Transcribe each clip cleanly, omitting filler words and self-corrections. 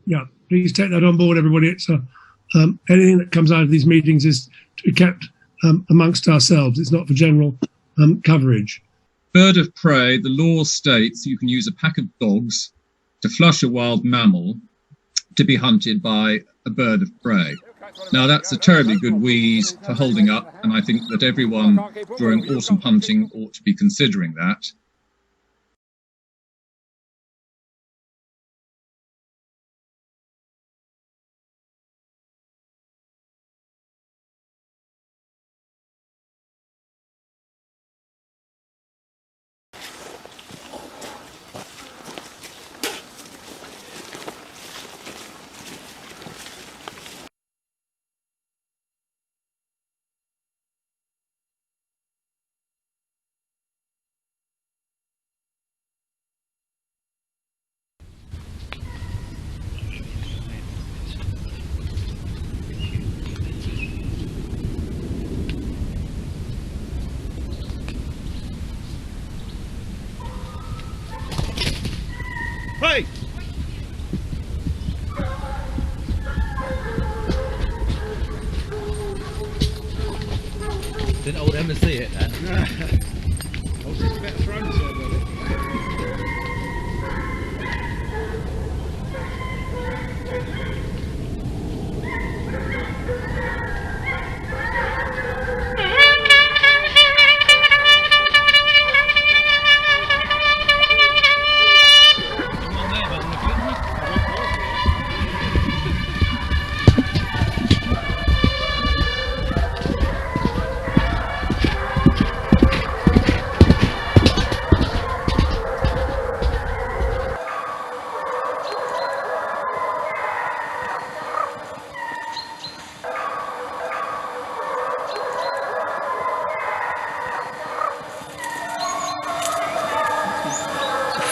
Yeah, please take that on board, everybody. It's anything that comes out of these meetings is to be kept amongst ourselves. It's not for general coverage. Bird of prey, the law states you can use a pack of dogs to flush a wild mammal to be hunted by a bird of prey. Now that's a terribly good wheeze for holding up, and I think that everyone during autumn hunting ought to be considering that. Hey! Didn't old Emma see it then? I was just about thrown to her.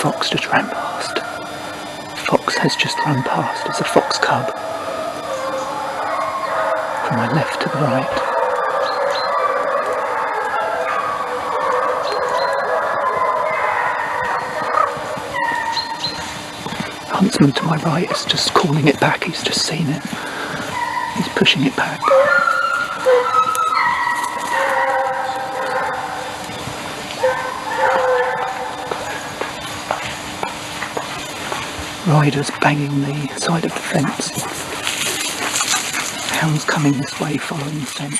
Fox just ran past. Fox has just run past. It's a fox cub. From my left to the right. Huntsman to my right is just calling it back. He's just seen it. He's pushing it back. Riders banging the side of the fence. Hounds coming this way following the scent.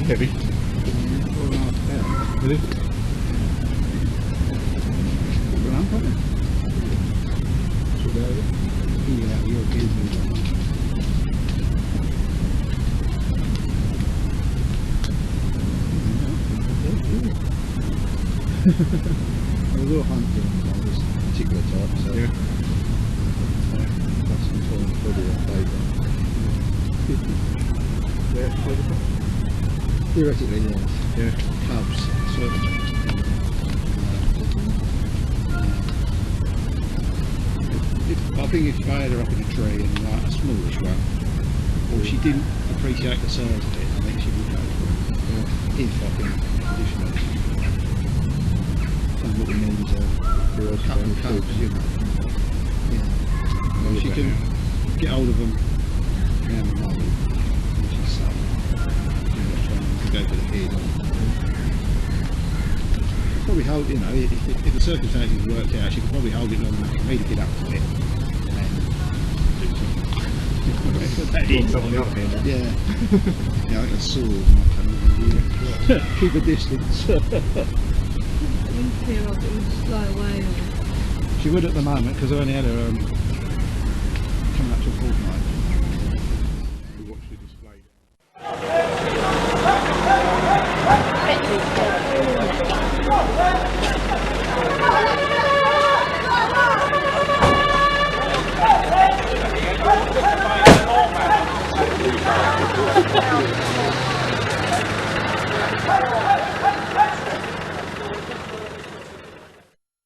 Heavy. Really? I will hunt on this particular type, so yeah. That's some time body on paper. Theoretically, yes. Yeah. Cubs, certainly. I think if I had her up in a tree and like a smallish one, or she didn't appreciate the size of it, I think she would go for it. Yeah. If I can condition it. So what we need is a couple of cubs, you know. Yeah. Well, she can get hold of them around the mother, which is safe. To go for the head on. Probably hold, you know, if the circumstances worked out, she could probably hold it long enough for me to get up to it. Yeah. Yeah, like a sword. Keep a distance. She would at the moment because I only had her coming up to a fortnight. We watched the display.